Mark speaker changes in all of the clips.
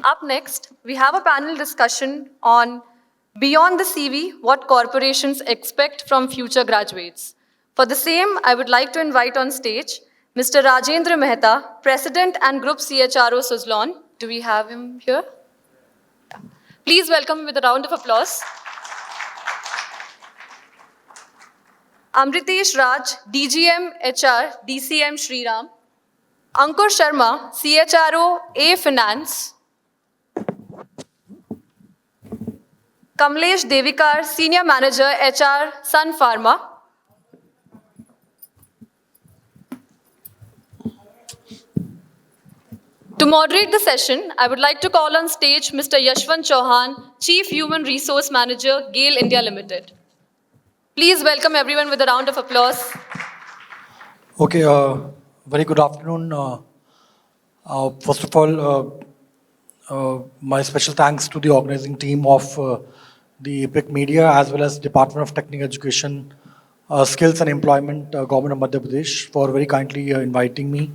Speaker 1: Up next, we have a panel discussion on Beyond the CV, what corporations expect from future graduates. For the same, I would like to invite on stage Mr. Rajendra Mehta, President and Group CHRO Suzlon. Do we have him here? Please welcome him with a round of applause. Amritesh R, DGM HR, DCM Shriram. Ankur Sharma, CHRO A Finance. Kamlesh Devikar, Senior Manager HR, Sun Pharma. To moderate the session, I would like to call on stage Mr. Yashwant Chauhan, Chief Human Resource Manager, GAIL India Limited. Please welcome everyone with a round of applause.
Speaker 2: Okay, very good afternoon. First of all, my special thanks to the organizing team of the APAC Media as well as Department of Technical Education, Skills and Employment, Government of Madhya Pradesh for very kindly inviting me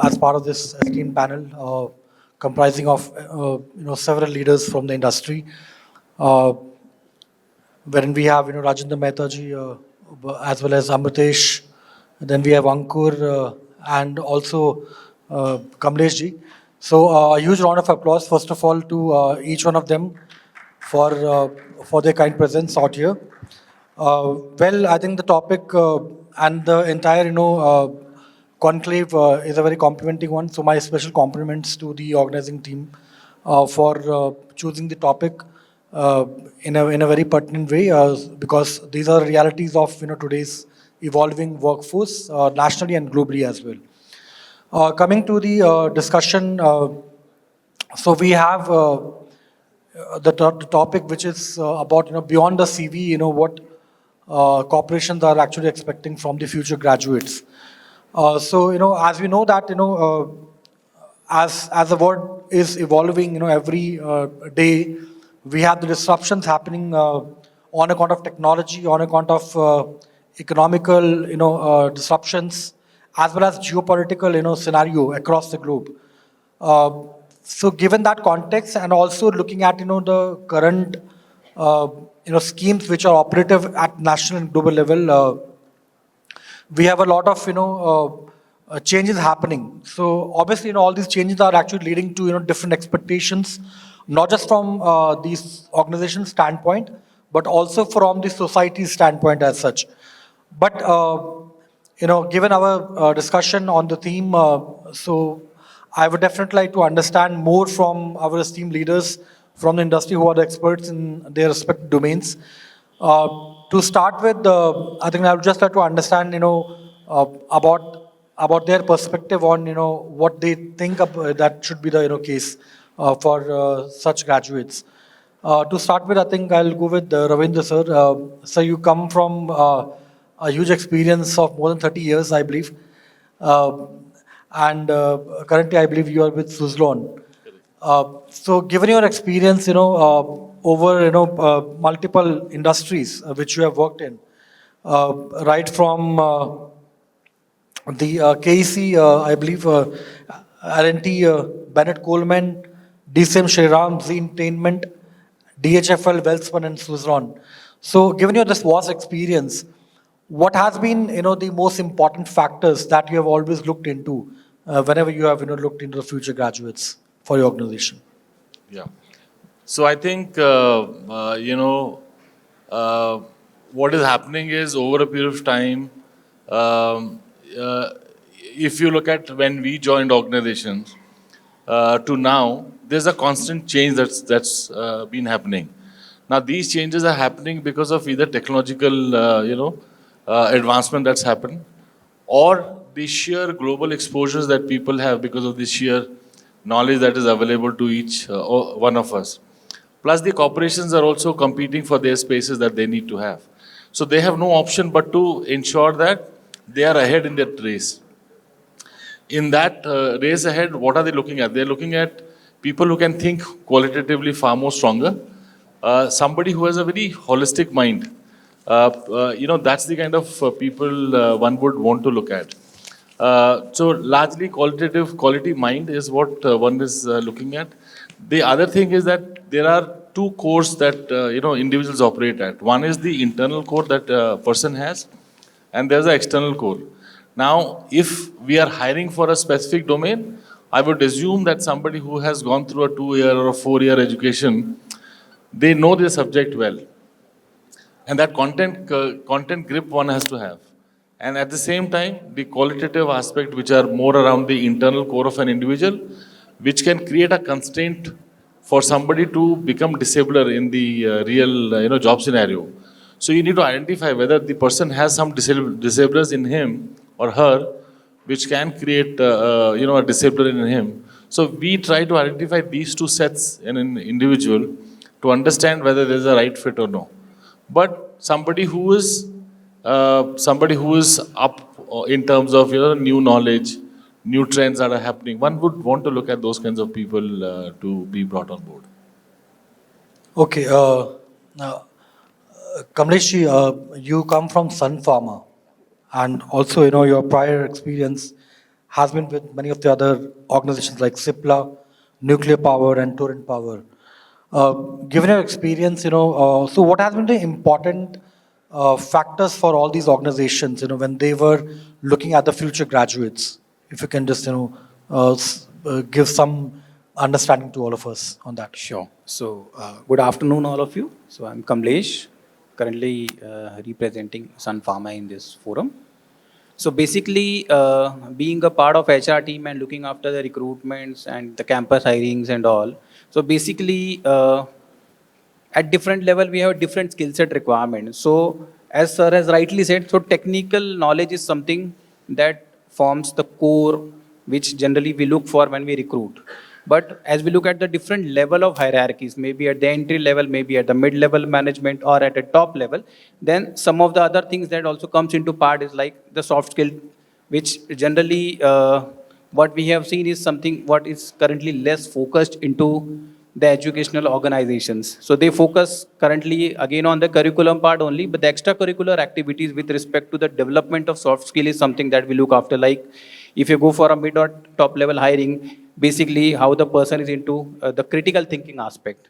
Speaker 2: as part of this esteemed panel comprising of several leaders from the industry, wherein we have Rajendra Mehta ji as well as Amritesh, then we have Ankur and also Kamlesh ji. So a huge round of applause first of all to each one of them for their kind presence out here. Well, I think the topic and the entire conclave is a very complimenting one. So my special compliments to the organizing team for choosing the topic in a very pertinent way because these are realities of today's evolving workforce nationally and globally as well. Coming to the discussion, so we have the topic which is about beyond the CV, what corporations are actually expecting from the future graduates. So as we know that as the world is evolving, every day we have the disruptions happening on account of technology, on account of economical disruptions, as well as geopolitical scenario across the globe. So given that context and also looking at the current schemes which are operative at national and global level, we have a lot of changes happening. So obviously all these changes are actually leading to different expectations, not just from these organizations standpoint, but also from the society standpoint as such. But given our discussion on the theme, so I would definitely like to understand more from our esteemed leaders from the industry who are the experts in their respective domains. To start with, I think I would just like to understand, about their perspective on, what they think that should be the case for such graduates. To start with, I think I'll go with Ravindra sir. So you come from a huge experience of more than 30 years, I believe. And currently, I believe you are with Suzlon. So given your experience, over, multiple industries which you have worked in, right from the KEC, I believe, R&T, Bennett Coleman, DCM Shriram, Z Entertainment, DHFL, Welspun and Suzlon. So given you this vast experience, what has been, the most important factors that you have always looked into whenever you have, looked into the future graduates for your organization?
Speaker 3: Yeah. So I think, what is happening is over a period of time, if you look at when we joined organizations to now, there's a constant change that's been happening. Now these changes are happening because of either technological, advancement that's happened, or the sheer global exposures that people have because of the sheer knowledge that is available to each one of us. Plus the corporations are also competing for their spaces that they need to have. So they have no option but to ensure that they are ahead in that race. In that race ahead, what are they looking at? They're looking at people who can think qualitatively far more stronger, somebody who has a very holistic mind. That's the kind of people one would want to look at. So largely quality mind is what one is looking at. The other thing is that there are two cores that individuals operate at. One is the internal core that a person has, and there's the external core. Now, if we are hiring for a specific domain, I would assume that somebody who has gone through a 2-year or a 4-year education, they know their subject well, and that content grip one has to have. And at the same time, the qualitative aspect, which are more around the internal core of an individual, which can create a constraint for somebody to become disabler in the real job scenario. So you need to identify whether the person has some disablers in him or her, which can create a disabler in him. So we try to identify these two sets in an individual to understand whether there is a right fit or no. But somebody who is up in terms of new knowledge, new trends that are happening, one would want to look at those kinds of people to be brought on board.
Speaker 2: Okay, Kamlesh, you come from Sun Pharma, and also your prior experience has been with many of the other organizations like Cipla, Nuclear Power, and Torrent Power. Given your experience, so what has been the important factors for all these organizations, when they were looking at the future graduates? If you can just, give some understanding to all of us on that.
Speaker 4: Sure. So, good afternoon, all of you. So, I'm Kamlesh, currently representing Sun Pharma in this forum. So, basically, being a part of HR team and looking after the recruitments and the campus hirings and all. So, basically, at different level, we have different skill set requirements. So, as sir has rightly said, so technical knowledge is something that forms the core which generally we look for when we recruit. But as we look at the different level of hierarchies, maybe at the entry level, maybe at the mid-level management or at a top level, then some of the other things that also comes into part is like the soft skill, which generally what we have seen is something what is currently less focused into the educational organizations. So they focus currently again on the curriculum part only, but the extracurricular activities with respect to the development of soft skill is something that we look after. Like if you go for a mid or top level hiring, basically how the person is into the critical thinking aspect,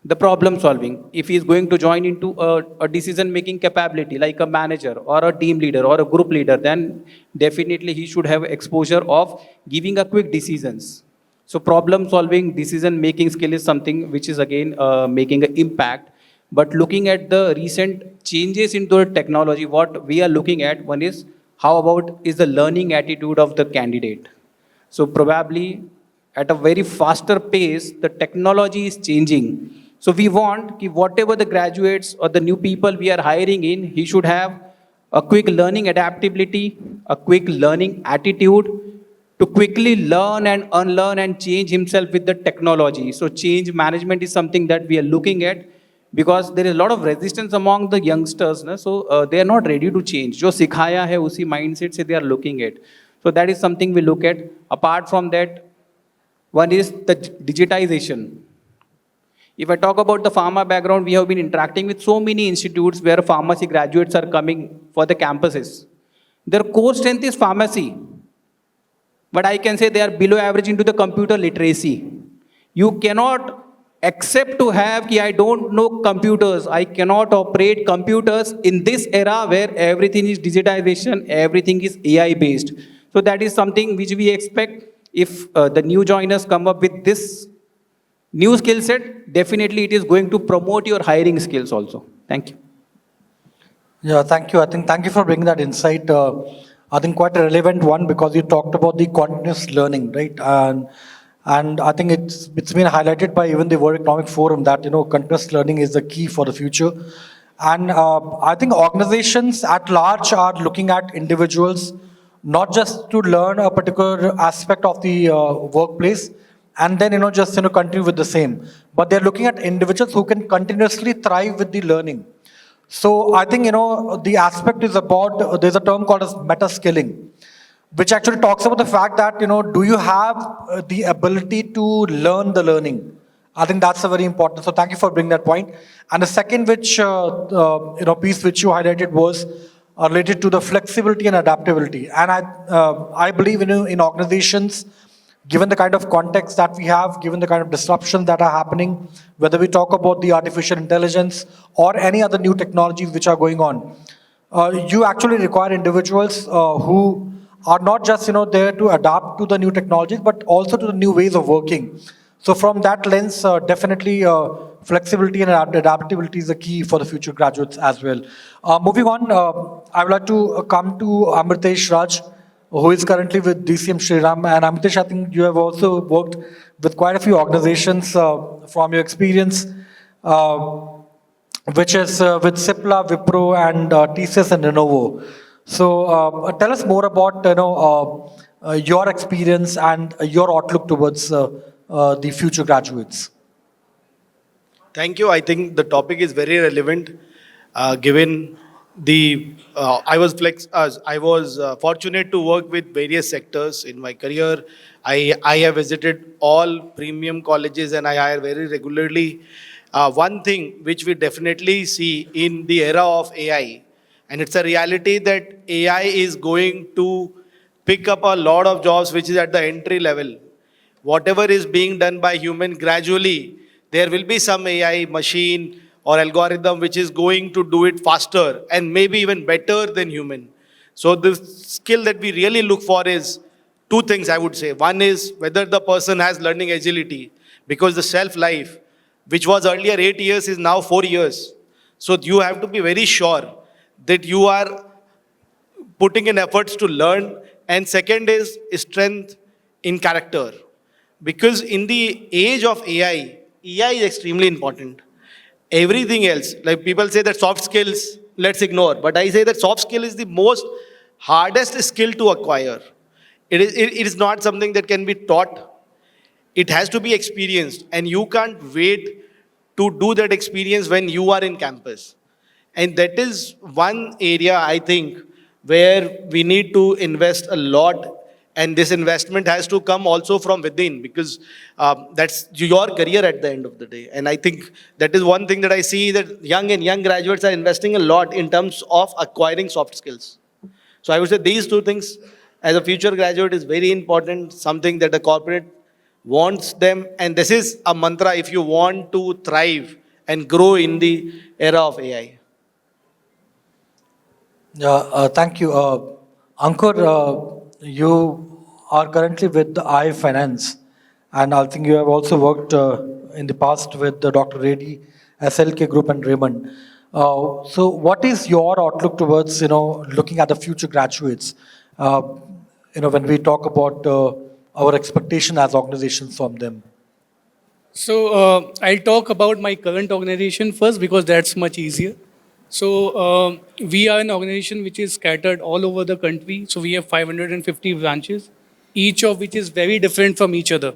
Speaker 4: the problem solving. If he is going to join into a decision making capability like a manager or a team leader or a group leader, then definitely he should have exposure of giving a quick decisions. So problem solving, decision making skill is something which is again making an impact. But looking at the recent changes into the technology, what we are looking at, one is how about is the learning attitude of the candidate. So probably at a very faster pace, the technology is changing. So we want whatever the graduates or the new people we are hiring in, he should have a quick learning adaptability, a quick learning attitude to quickly learn and unlearn and change himself with the technology. So change management is something that we are looking at because there is a lot of resistance among the youngsters. Na? So they are not ready to change. Jo sikhaya hai, usi mindset se they are looking at. So that is something we look at. Apart from that, one is the digitization. If I talk about the pharma background, we have been interacting with so many institutes where pharmacy graduates are coming for the campuses. Their core strength is pharmacy. But I can say they are below average into the computer literacy. You cannot accept to have I don't know computers. I cannot operate computers in this era where everything is digitization, everything is AI based. So that is something which we expect if the new joiners come up with this new skill set, definitely it is going to promote your hiring skills also. Thank you.
Speaker 2: Yeah, thank you. I think thank you for bringing that insight. I think quite a relevant one because you talked about the continuous learning, right? And I think it's been highlighted by even the World Economic Forum that continuous learning is the key for the future. And I think organizations at large are looking at individuals not just to learn a particular aspect of the workplace and then just continue with the same, but they're looking at individuals who can continuously thrive with the learning. So I think, the aspect is about, there's a term called as meta skilling, which actually talks about the fact that, do you have the ability to learn the learning? I think that's a very important. So thank you for bringing that point. And the second, which, piece which you highlighted was related to the flexibility and adaptability. And I believe, in organizations, given the kind of context that we have, given the kind of disruptions that are happening, whether we talk about the artificial intelligence or any other new technologies which are going on, you actually require individuals who are not just there to adapt to the new technologies, but also to the new ways of working. So from that lens, definitely flexibility and adaptability is the key for the future graduates as well. Moving on, I would like to come to Amritesh Raj, who is currently with DCM Shriram. And Amritesh, I think you have also worked with quite a few organizations from your experience, which is with Cipla, Wipro, and TCS and Lenovo. So tell us more about your experience and your outlook towards the future graduates.
Speaker 5: Thank you. I think the topic is very relevant, given the I was fortunate to work with various sectors in my career. I have visited all premium colleges and I hire very regularly. One thing which we definitely see in the era of AI, and it's a reality that AI is going to pick up a lot of jobs which is at the entry level. Whatever is being done by human, gradually there will be some AI machine or algorithm which is going to do it faster and maybe even better than human. So the skill that we really look for is two things, I would say. One is whether the person has learning agility, because the shelf life, which was earlier 8 years, is now 4 years. So you have to be very sure that you are putting in efforts to learn. And second is strength in character. Because in the age of AI is extremely important. Everything else, like people say that soft skills, let's ignore. But I say that soft skill is the most hardest skill to acquire. It is not something that can be taught. It has to be experienced. And you can't wait to do that experience when you are in campus. And that is one area, I think, where we need to invest a lot. And this investment has to come also from within, because that's your career at the end of the day. And I think that is one thing that I see, that young graduates are investing a lot in terms of acquiring soft skills. So I would say these two things as a future graduate is very important, something that a corporate wants them. And this is a mantra if you want to thrive and grow in the era of AI.
Speaker 2: Yeah, thank you. Ankur, you are currently with the I Finance, and I think you have also worked in the past with Dr. Reddy, SLK Group, and Raymond. So, what is your outlook towards looking at the future graduates? When we talk about our expectation as organizations from them.
Speaker 6: So I'll talk about my current organization first because that's much easier. So we are an organization which is scattered all over the country. So we have 550 branches, each of which is very different from each other.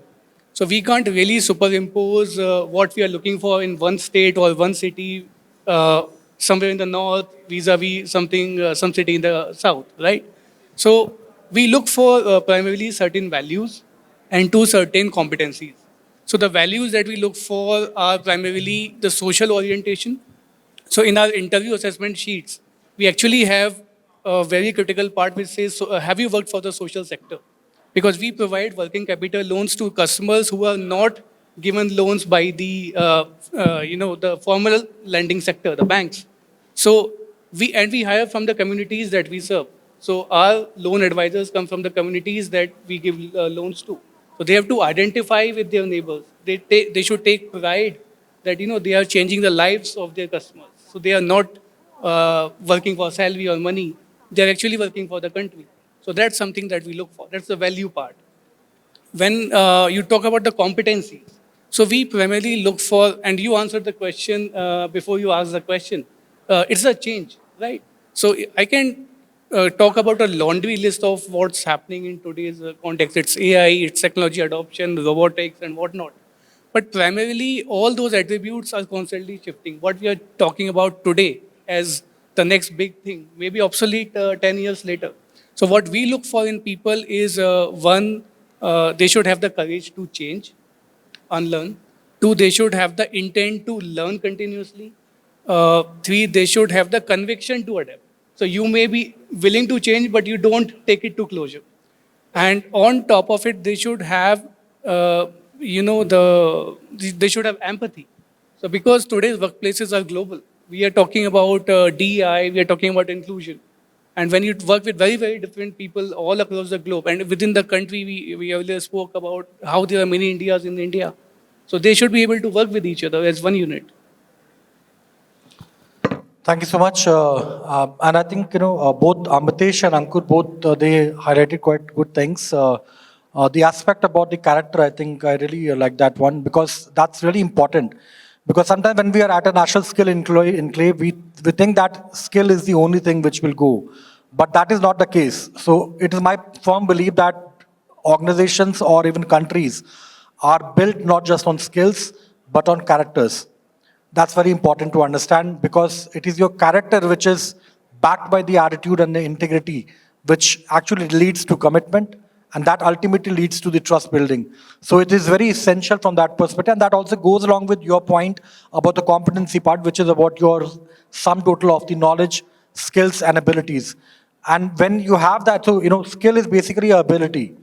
Speaker 6: So we can't really superimpose what we are looking for in one state or one city somewhere in the north vis-a-vis some city in the south, right? So we look for primarily certain values and two certain competencies. So the values that we look for are primarily the social orientation. So in our interview assessment sheets, we actually have a very critical part which says, so, have you worked for the social sector? Because we provide working capital loans to customers who are not given loans by the formal lending sector, the banks. So we hire from the communities that we serve. So our loan advisors come from the communities that we give loans to. So they have to identify with their neighbors. They should take pride that they are changing the lives of their customers. So they are not working for salary or money. They are actually working for the country. So that's something that we look for. That's the value part. When you talk about the competencies, so we primarily look for, and you answered the question before you asked the question. It's a change, right? So I can talk about a laundry list of what's happening in today's context. It's AI, it's technology adoption, robotics, and whatnot. But primarily, all those attributes are constantly shifting. What we are talking about today as the next big thing may be obsolete 10 years later. So what we look for in people is one, they should have the courage to change, unlearn. Two, they should have the intent to learn continuously. Three, they should have the conviction to adapt. So you may be willing to change, but you don't take it to closure. And on top of it, they should have, they should have empathy. So because today's workplaces are global, we are talking about DEI, we are talking about inclusion. And when you work with very, very different people all across the globe, and within the country, we earlier spoke about how there are many Indias in India. So they should be able to work with each other as one unit.
Speaker 2: Thank you so much. And I think, both Amritesh and Ankur, both they highlighted quite good things. The aspect about the character, I think I really like that one because that's really important. Because sometimes when we are at a national skill enclave, we think that skill is the only thing which will go. But that is not the case. So it is my firm belief that organizations or even countries are built not just on skills, but on characters. That's very important to understand because it is your character which is backed by the attitude and the integrity, which actually leads to commitment, and that ultimately leads to the trust building. So it is very essential from that perspective, and that also goes along with your point about the competency part, which is about your sum total of the knowledge, skills, and abilities. And when you have that, so skill is basically your ability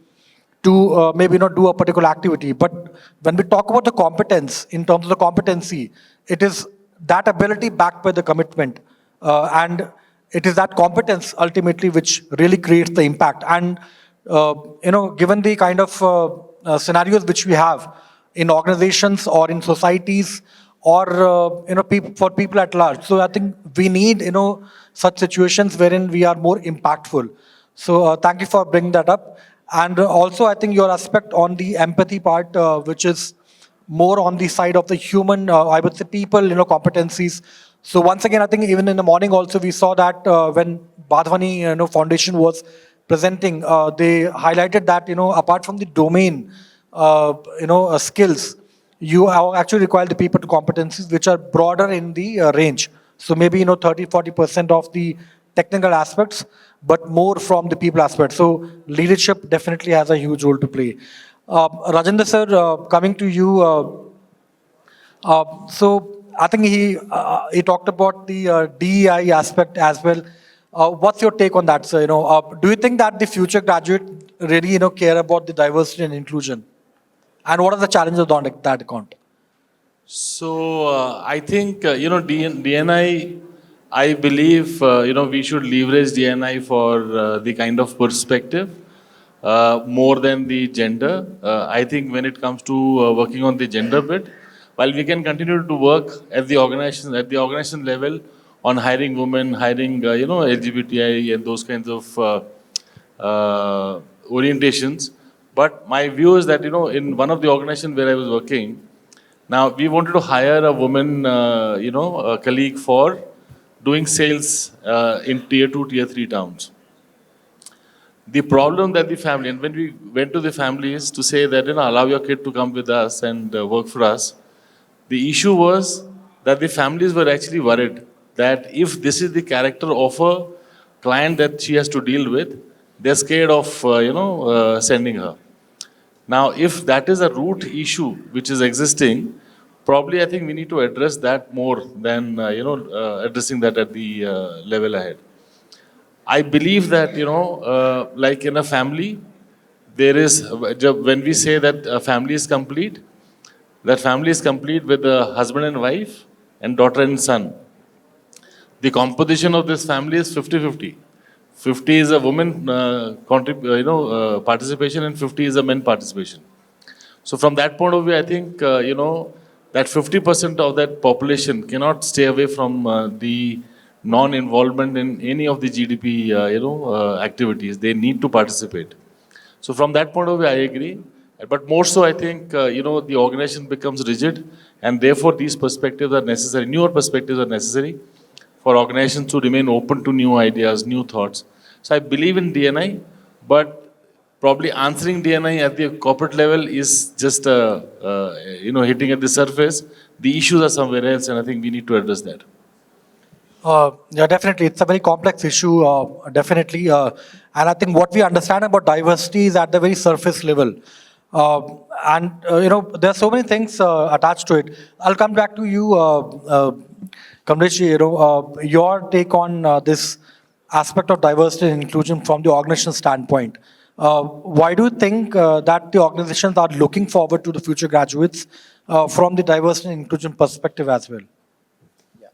Speaker 2: to maybe not do a particular activity. But when we talk about the competence, in terms of the competency, it is that ability backed by the commitment. And it is that competence ultimately which really creates the impact. And, given the kind of scenarios which we have in organizations or in societies or, for people at large. So I think we need, such situations wherein we are more impactful. So thank you for bringing that up. And also, I think your aspect on the empathy part, which is more on the side of the human, I would say people, competencies. So once again, I think even in the morning also, we saw that when Badhwani, Foundation was presenting, they highlighted that, apart from the domain, skills, you actually require the people to competencies which are broader in the range. So maybe, 30-40% of the technical aspects, but more from the people aspect. So leadership definitely has a huge role to play. Rajendra sir, coming to you. So I think he talked about the DEI aspect as well. What's your take on that, sir? Do you think that the future graduate really care about the diversity and inclusion? And what are the challenges on that account?
Speaker 3: So I think, DNI, I believe, we should leverage DNI for the kind of perspective more than the gender. I think when it comes to working on the gender bit, while we can continue to work at the organization level on hiring women, hiring, LGBTI and those kinds of orientations. But my view is that, in one of the organizations where I was working, now we wanted to hire a woman, a colleague for doing sales in tier 2, tier 3 towns. The problem that the family, and when we went to the families to say that, allow your kid to come with us and work for us, the issue was that the families were actually worried that if this is the character of a client that she has to deal with, they're scared of, sending her. Now, if that is a root issue which is existing, probably I think we need to address that more than, addressing that at the level ahead. I believe that, like in a family, there is, when we say that a family is complete, that family is complete with a husband and wife and daughter and son. The composition of this family is 50-50. 50 is a woman participation and 50 is a men participation. So from that point of view, I think, that 50% of that population cannot stay away from the non-involvement in any of the GDP, activities. They need to participate. So from that point of view, I agree. But more so, I think, the organization becomes rigid and therefore these perspectives are necessary, newer perspectives are necessary for organizations to remain open to new ideas, new thoughts. So I believe in DNI, but probably answering DNI at the corporate level is just, hitting at the surface. The issues are somewhere else, and I think we need to address that.
Speaker 2: Yeah, definitely. It's a very complex issue, definitely. And I think what we understand about diversity is at the very surface level. There are so many things attached to it. I'll come back to you, Kamlesh, your take on this aspect of diversity and inclusion from the organizational standpoint. Why do you think that the organizations are looking forward to the future graduates from the diversity and inclusion perspective as well?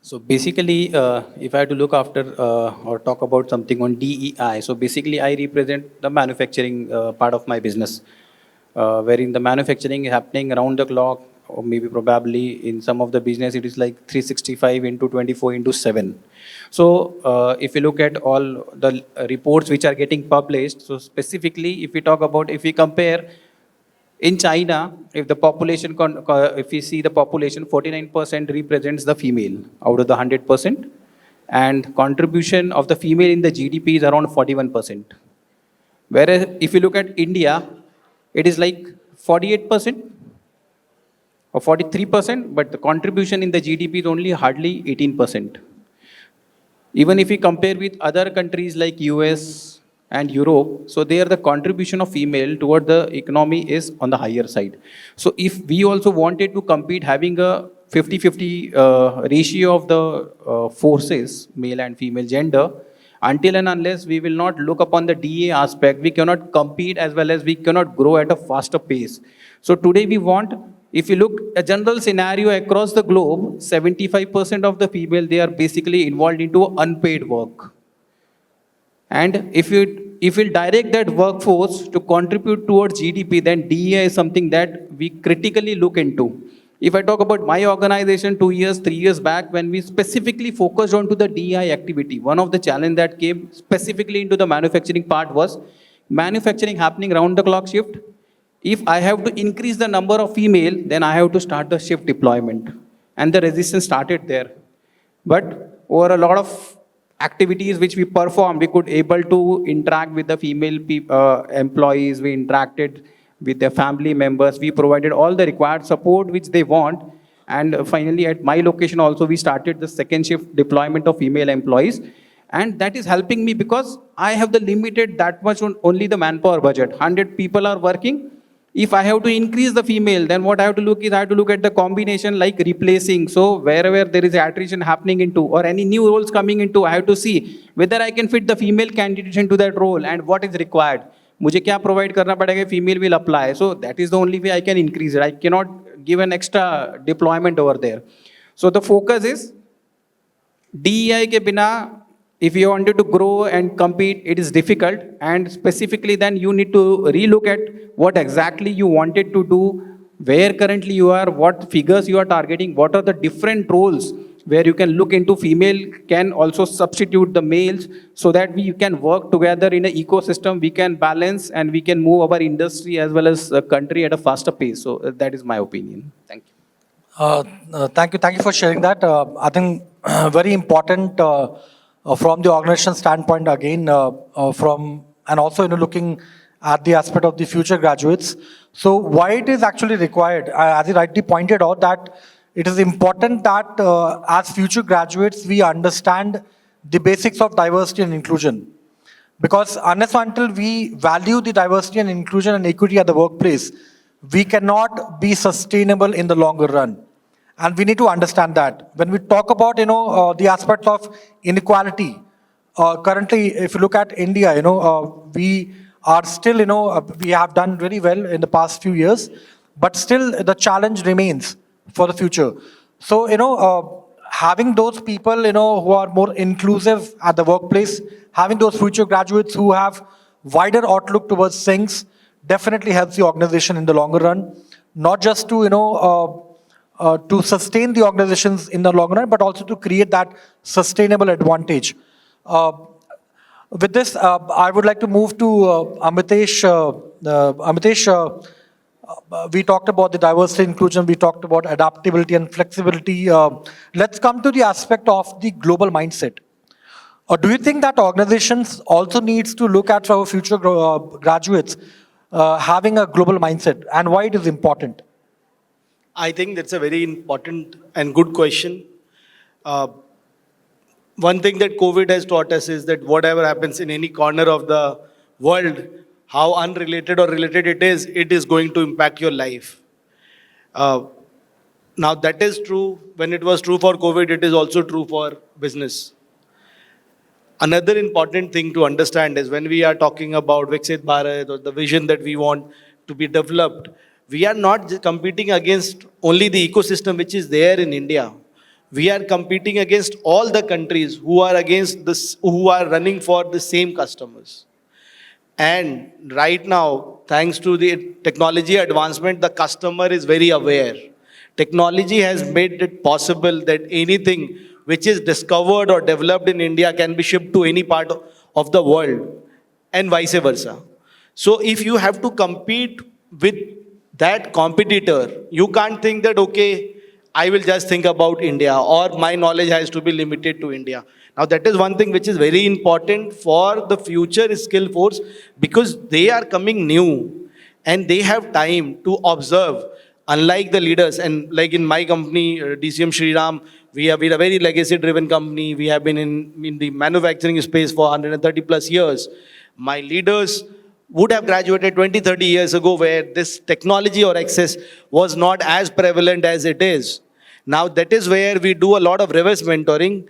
Speaker 4: So basically, if I had to look after or talk about something on DEI, so basically I represent the manufacturing part of my business, wherein the manufacturing is happening around the clock, or maybe probably in some of the business it is like 365 into 24 into 7. So if you look at all the reports which are getting published, so specifically if we talk about, if we compare in China, if the population, if we see the population, 49% represents the female out of the 100%, and contribution of the female in the GDP is around 41%. Whereas if you look at India, it is like 48% or 43%, but the contribution in the GDP is only hardly 18%. Even if we compare with other countries like US and Europe, so there the contribution of female toward the economy is on the higher side. So if we also wanted to compete having a 50-50 ratio of the forces, male and female gender, until and unless we will not look upon the DA aspect, we cannot compete as well as we cannot grow at a faster pace. So today we want, if you look a general scenario across the globe, 75% of the female, they are basically involved into unpaid work. And if you direct that workforce to contribute towards GDP, then DEI is something that we critically look into. If I talk about my organization 2 years, 3 years back, when we specifically focused onto the DEI activity, one of the challenge that came specifically into the manufacturing part was manufacturing happening round the clock shift. If I have to increase the number of female, then I have to start the shift deployment. And the resistance started there. But over a lot of activities which we performed, we could able to interact with the female employees, we interacted with their family members, we provided all the required support which they want. And finally, at my location also, we started the second shift deployment of female employees. And that is helping me because I have the limited that much on only the manpower budget. 100 people are working. If I have to increase the female, then what I have to look is I have to look at the combination like replacing. So wherever there is attrition happening into or any new roles coming into, I have to see whether I can fit the female candidate into that role and what is required. मुझे क्या provide करना पड़ेगा, female will apply. So that is the only way I can increase it. I cannot give an extra deployment over there. So the focus is DEI के बिना, if you wanted to grow and compete, it is difficult. And specifically then you need to relook at what exactly you wanted to do, where currently you are, what figures you are targeting, what are the different roles where you can look into female can also substitute the males so that we can work together in an ecosystem, we can balance and we can move our industry as well as the country at a faster pace. So that is my opinion. Thank you.
Speaker 2: Thank you for sharing that. I think very important from the organization standpoint again, from and also looking at the aspect of the future graduates. So why it is actually required, as you rightly pointed out, that it is important that as future graduates we understand the basics of diversity and inclusion. Because unless or until we value the diversity and inclusion and equity at the workplace, we cannot be sustainable in the longer run. And we need to understand that. When we talk about, the aspects of inequality, currently, if you look at India, we are still, we have done very well in the past few years, but still the challenge remains for the future. So, having those people, who are more inclusive at the workplace, having those future graduates who have wider outlook towards things, definitely helps the organization in the longer run, not just to, to sustain the organizations in the long run, but also to create that sustainable advantage. With this, I would like to move to Amritesh. Amritesh, we talked about the diversity inclusion, we talked about adaptability and flexibility. Let's come to the aspect of the global mindset. Do you think that organizations also needs to look at our future graduates having a global mindset, and why it is important?
Speaker 5: I think that's a very important and good question. One thing that COVID has taught us is that whatever happens in any corner of the world, how unrelated or related it is going to impact your life. Now that is true. When it was true for COVID, it is also true for business. another important thing to understand is when we are talking about Viksit Bharat or the vision that we want to be developed, we are not competing against only the ecosystem which is there in India. We are competing against all the countries who are against this, who are running for the same customers. And right now, thanks to the technology advancement, the customer is very aware. Technology has made it possible that anything which is discovered or developed in India can be shipped to any part of the world and vice versa. So if you have to compete with that competitor, you can't think that, okay, I will just think about India or my knowledge has to be limited to India. Now that is one thing which is very important for the future skill force because they are coming new and they have time to observe. Unlike the leaders, and like in my company, DCM Shriram, we are a very legacy driven company. We have been in the manufacturing space for 130 plus years. My leaders would have graduated 20, 30 years ago where this technology or access was not as prevalent as it is. Now that is where we do a lot of reverse mentoring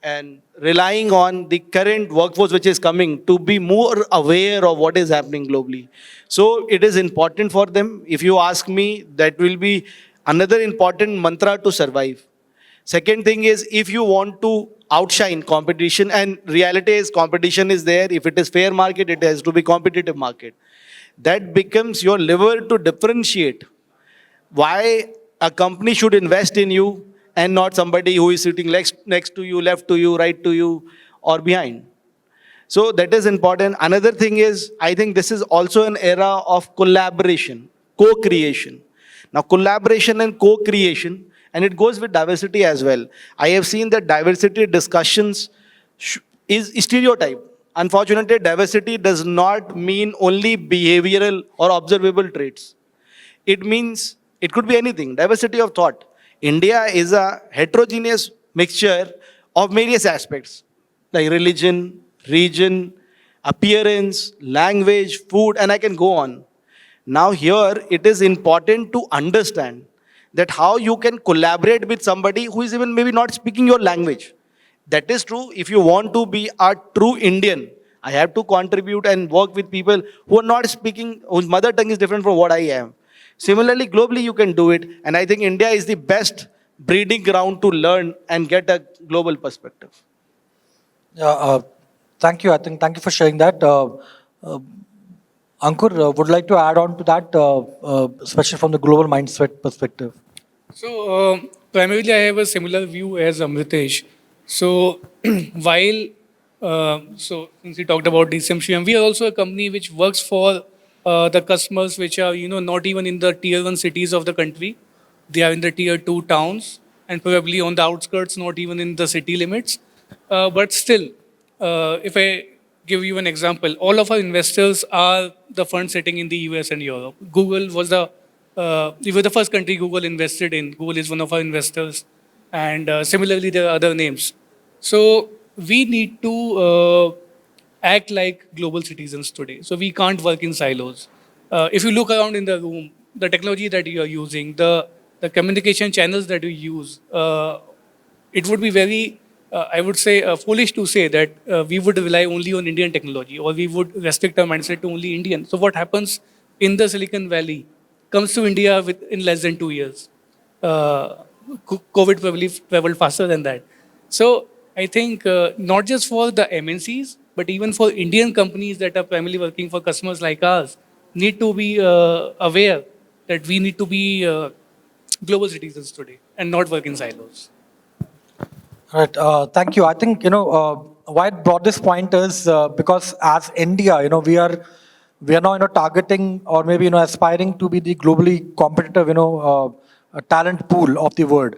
Speaker 5: and relying on the current workforce which is coming to be more aware of what is happening globally. So it is important for them. If you ask me, that will be another important mantra to survive. Second thing is, if you want to outshine competition, and reality is competition is there. If it is fair market, it has to be competitive market. That becomes your lever to differentiate why a company should invest in you and not somebody who is sitting next to you, left to you, right to you, or behind. So that is important. Another thing is, I think this is also an era of collaboration, co-creation. Now, collaboration and co-creation, and it goes with diversity as well. I have seen that diversity discussions is stereotype. Unfortunately, diversity does not mean only behavioral or observable traits. It means it could be anything, diversity of thought. India is a heterogeneous mixture of various aspects like religion, region, appearance, language, food, and I can go on. Now, here it is important to understand that how you can collaborate with somebody who is even maybe not speaking your language. That is true. If you want to be a true Indian, I have to contribute and work with people who are not speaking, whose mother tongue is different from what I am. Similarly, globally, you can do it. And I think India is the best breeding ground to learn and get a global perspective.
Speaker 2: Yeah, thank you. I think thank you for sharing that. Ankur, would like to add on to that, especially from the global mindset perspective.
Speaker 6: So, primarily, I have a similar view as Amritesh. So, while, since we talked about DCM Shriram, we are also a company which works for the customers which are, not even in the tier 1 cities of the country. They are in the tier 2 towns and probably on the outskirts, not even in the city limits. But still, if I give you an example, all of our investors are the funds sitting in the US and Europe. Google was we were the first country Google invested in. Google is one of our investors. And similarly, there are other names. So we need to act like global citizens today. So we can't work in silos. If you look around in the room, the technology that you are using, the communication channels that you use, it would be very, I would say, foolish to say that we would rely only on Indian technology or we would restrict our mindset to only Indian. So what happens in the Silicon Valley comes to India in less than 2 years. COVID probably traveled faster than that. So I think not just for the MNCs, but even for Indian companies that are primarily working for customers like us, need to be aware that we need to be global citizens today and not work in silos.
Speaker 2: Right. Thank you. I think, why I brought this point is because as India, we are now, targeting or maybe, aspiring to be the globally competitive, talent pool of the world.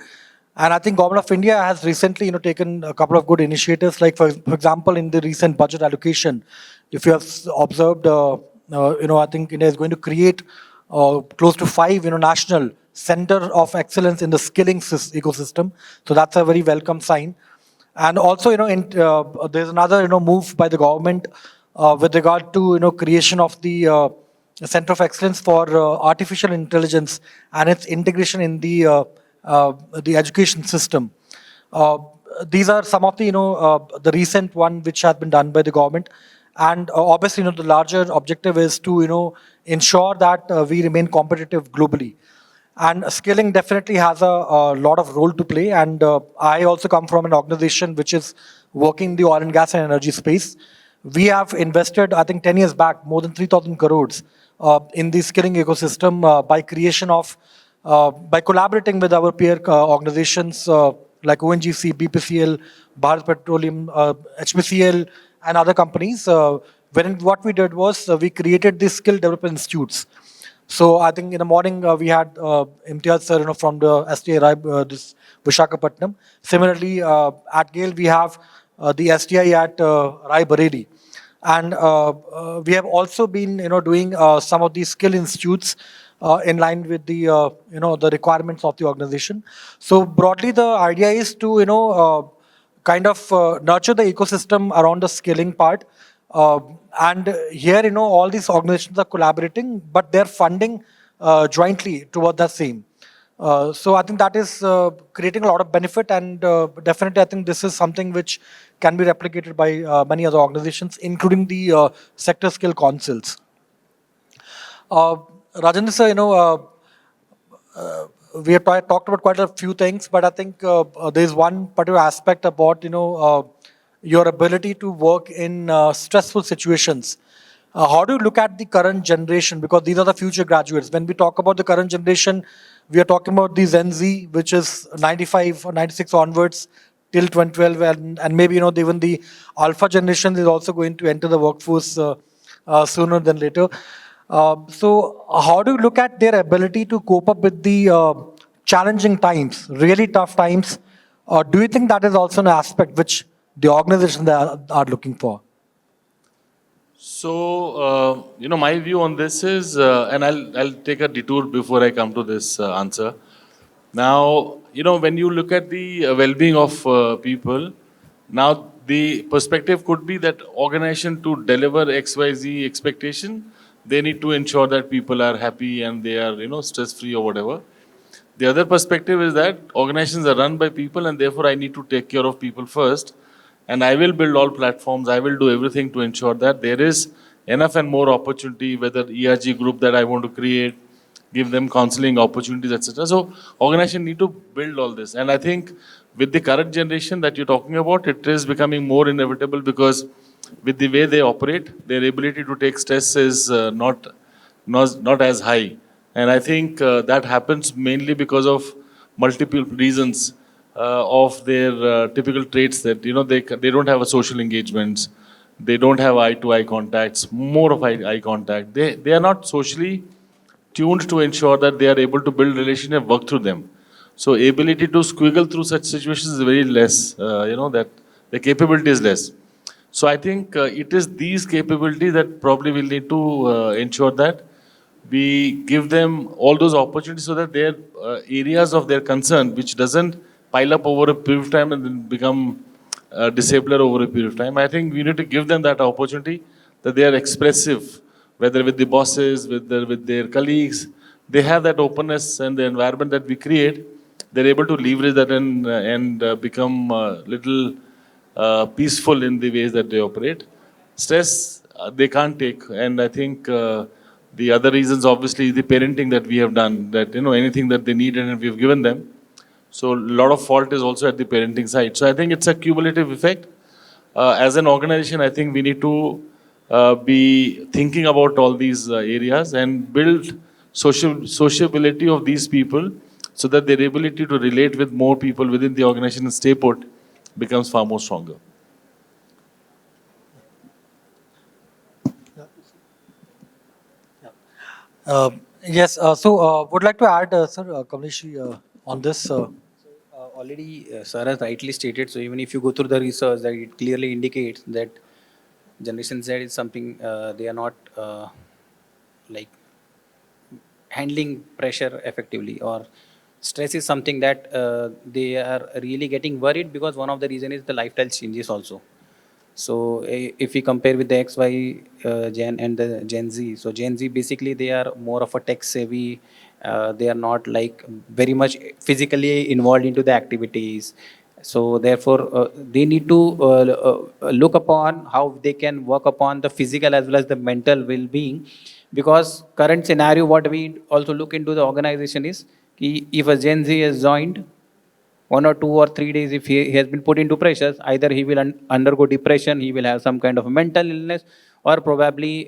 Speaker 2: And I think Government of India has recently, taken a couple of good initiatives, like for example, in the recent budget allocation, if you have observed, I think India is going to create close to 5, national center of excellence in the skilling ecosystem. So that's a very welcome sign. And also, there's another, move by the government with regard to, creation of the Center of Excellence for Artificial Intelligence and its integration in the education system. these are some of the, the recent one which has been done by the government. And obviously, the larger objective is to, ensure that we remain competitive globally. And skilling definitely has a lot of role to play. And I also come from an organization which is working in the oil and gas and energy space. We have invested, I think, 10 years back, more than 3,000 crores in the skilling ecosystem by creation of, by collaborating with our peer organizations like ONGC, BPCL, Bharat Petroleum, HPCL, and other companies. When what we did was we created these skill development institutes. So I think in the morning we had Imtiaz sir, from the STI this Vishakhapatnam. Similarly, at GAIL we have the STI at Rai Bareli, and we have also been, doing some of these skill institutes in line with the, the requirements of the organization. So broadly, the idea is to, kind of nurture the ecosystem around the skilling part. And here, all these organizations are collaborating, but they're funding jointly toward the same. So I think that is creating a lot of benefit, and definitely I think this is something which can be replicated by many other organizations, including the sector skill councils. Rajendra sir, we have talked about quite a few things, but I think there is one particular aspect about, your ability to work in stressful situations. How do you look at the current generation? Because these are the future graduates. When we talk about the current generation, we are talking about the Gen Z, which is 95 or 96 onwards till 2012, and maybe, even the alpha generation is also going to enter the workforce sooner than later. So how do you look at their ability to cope up with the challenging times, really tough times? Do you think that is also an aspect which the organizations are looking for?
Speaker 3: So, my view on this is, and I'll take a detour before I come to this answer. Now, when you look at the well-being of people, now the perspective could be that organization to deliver XYZ expectation, they need to ensure that people are happy and they are, stress-free or whatever. The other perspective is that organizations are run by people, and therefore I need to take care of people first. And I will build all platforms. I will do everything to ensure that there is enough and more opportunity, whether ERG group that I want to create, give them counseling opportunities, etc. So organization need to build all this. And I think with the current generation that you're talking about, it is becoming more inevitable, because with the way they operate, their ability to take stress is not as high. And I think that happens mainly because of multiple reasons of their typical traits, that they don't have a social engagements, they don't have eye-to-eye contacts, more of eye contact. They are not socially tuned to ensure that they are able to build relationship and work through them. So ability to squiggle through such situations is very less. That the capability is less. So I think it is these capabilities that probably will need to ensure that we give them all those opportunities, so that their areas of their concern, which doesn't pile up over a period of time and then become disabler over a period of time. I think we need to give them that opportunity, that they are expressive, whether with the bosses, with their colleagues. They have that openness, and the environment that we create, they're able to leverage that and become little peaceful in the ways that they operate. Stress, they can't take. And I think the other reasons, obviously, the parenting that we have done, that, anything that they need and we've given them. So a lot of fault is also at the parenting side. So I think it's a cumulative effect. As an organization, I think we need to be thinking about all these areas and build sociability of these people, so that their ability to relate with more people within the organization and stay put becomes far more stronger.
Speaker 2: Yes, so would like to add, sir, Kamlesh, on this.
Speaker 4: Already, sir has rightly stated, so even if you go through the research, that it clearly indicates that Generation Z is something they are not like handling pressure effectively, or stress is something that they are really getting worried, because one of the reason is the lifestyle changes also. So if we compare with the XY Gen and the Gen Z, so Gen Z basically they are more of a tech savvy. They are not like very much physically involved into the activities. So therefore, they need to look upon how they can work upon the physical as well as the mental well-being. Because current scenario, what we also look into the organization is, if a Gen Z has joined, 1 or 2 or 3 days, if he has been put into pressures, either he will undergo depression, he will have some kind of mental illness, or probably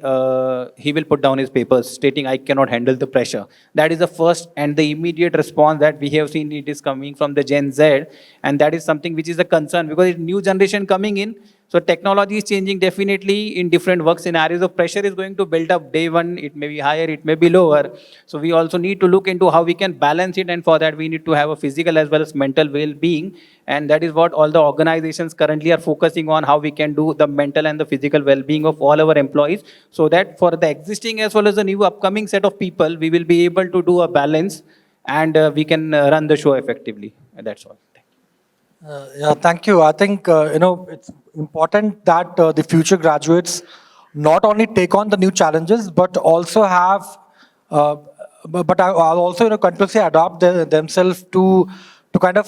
Speaker 4: he will put down his papers stating, I cannot handle the pressure. That is the first and the immediate response that we have seen. It is coming from the Gen Z, and that is something which is a concern, because it's new generation coming in. So technology is changing definitely in different work scenarios. The pressure is going to build up day one. It may be higher, it may be lower. So we also need to look into how we can balance it. And for that, we need to have a physical as well as mental well-being. And that is what all the organizations currently are focusing on, how we can do the mental and the physical well-being of all our employees. So that for the existing as well as the new upcoming set of people, we will be able to do a balance, and we can run the show effectively. And that's all.
Speaker 2: Yeah, thank you. I think, it's important that the future graduates not only take on the new challenges, but also have, but I'll also, continuously adapt themselves to kind of,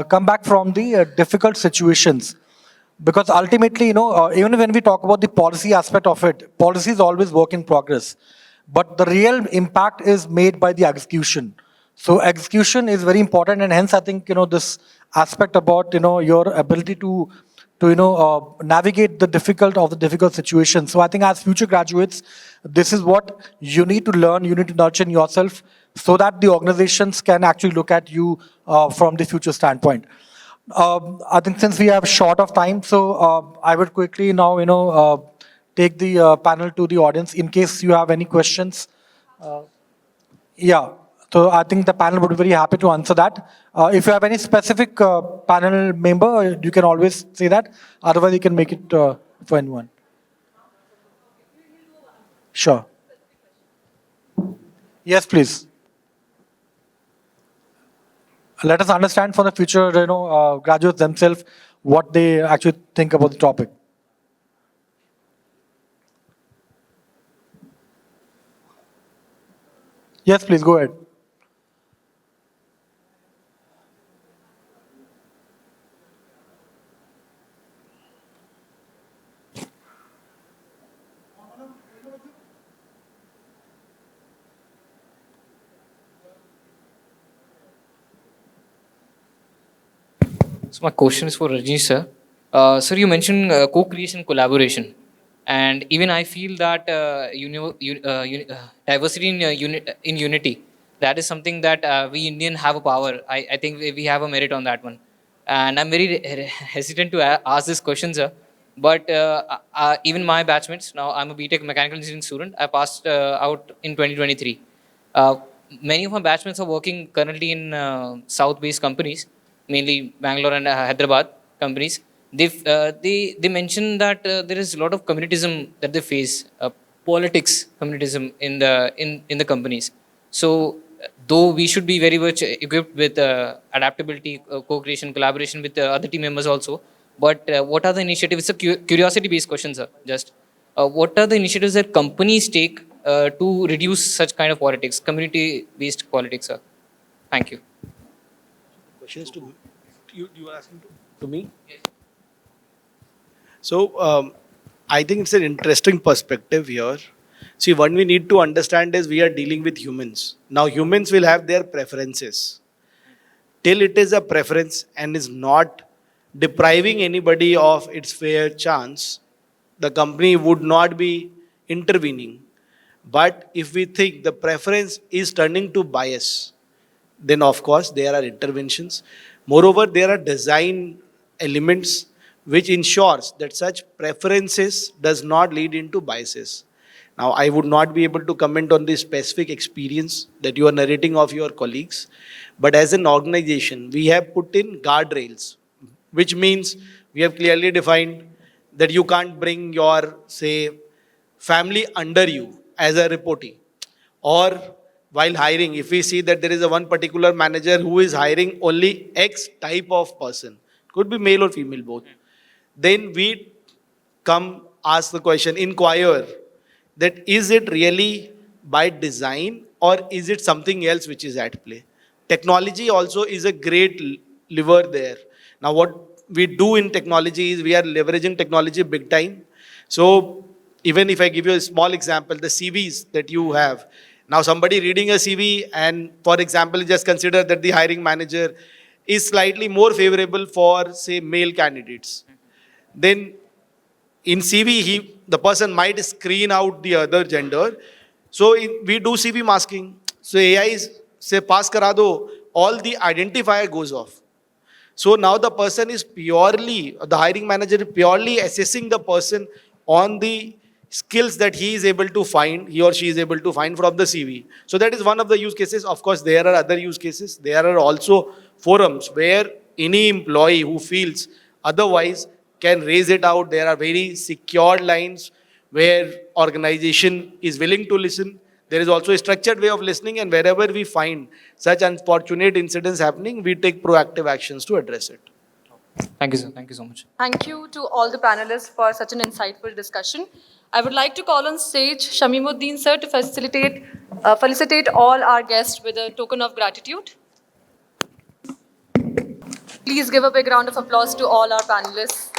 Speaker 2: come back from the difficult situations. Because ultimately, even when we talk about the policy aspect of it, policy is always work in progress. But the real impact is made by the execution. So execution is very important, and hence I think, this aspect about, your ability to navigate the difficult situation. So I think as future graduates, this is what you need to learn. You need to nurture in yourself so that the organizations can actually look at you from the future standpoint. I think since we have short of time, so I would quickly now, take the panel to the audience in case you have any questions. Yeah, so I think the panel would be very happy to answer that. If you have any specific panel member, you can always say that. Otherwise, you can make it for anyone. Sure. Yes, please. Let us understand for the future, graduates themselves, what they actually think about the topic. Yes, please go ahead.
Speaker 7: So my question is for Rajni sir. Sir, you mentioned co-creation, collaboration, and even I feel that diversity in unity, that is something that we Indian have a power. I think we have a merit on that one, and I'm very hesitant to ask this question, sir. But even my batchmates, now I'm a BTech mechanical engineering student. I passed out in 2023. Uh, Many of my batchmates are working currently in South-based companies, mainly Bangalore and Hyderabad companies. They mention that there is a lot of communitism that they face, politics communitism in the companies. So though we should be very much equipped with adaptability, co-creation, collaboration with other team members also. But what are the initiatives? It's a curiosity-based question, sir. Just what are the initiatives that companies take to reduce such kind of politics, community-based politics, sir? Thank you.
Speaker 5: Question is to you are asking to me? So I think it's an interesting perspective here. See, what we need to understand is we are dealing with humans. Now humans will have their preferences. Till it is a preference and is not depriving anybody of its fair chance, the company would not be intervening. But if we think the preference is turning to bias, then of course there are interventions. Moreover, there are design elements which ensures that such preferences does not lead into biases. Now, I would not be able to comment on the specific experience that you are narrating of your colleagues, but as an organization, we have put in guardrails, which means we have clearly defined that you can't bring your, say, family under you as a reportee. Or while hiring, if we see that there is a one particular manager who is hiring only X type of person, could be male or female both, then we come ask the question, inquire that is it really by design or is it something else which is at play? Technology also is a great lever there. Now, what we do in technology is we are leveraging technology big time. So even if I give you a small example, the CVs that you have, now somebody reading a CV and, for example, just consider that the hiring manager is slightly more favorable for, say, male candidates. Then in CV, the person might screen out the other gender. So we do CV masking. So AI is, say, pass kara do, all the identifier goes off. So now the person is purely, the hiring manager is purely assessing the person on the skills that he is able to find, he or she is able to find from the CV. So that is one of the use cases. Of course, there are other use cases. There are also forums where any employee who feels otherwise can raise it out. There are very secured lines where organization is willing to listen. There is also a structured way of listening, and wherever we find such unfortunate incidents happening, we take proactive actions to address it.
Speaker 7: Thank you, sir. Thank you so much.
Speaker 1: Thank you to all the panelists for such an insightful discussion. I would like to call on stage Shamimuddin sir to felicitate all our guests with a token of gratitude. Please give a big round of applause to all our panelists.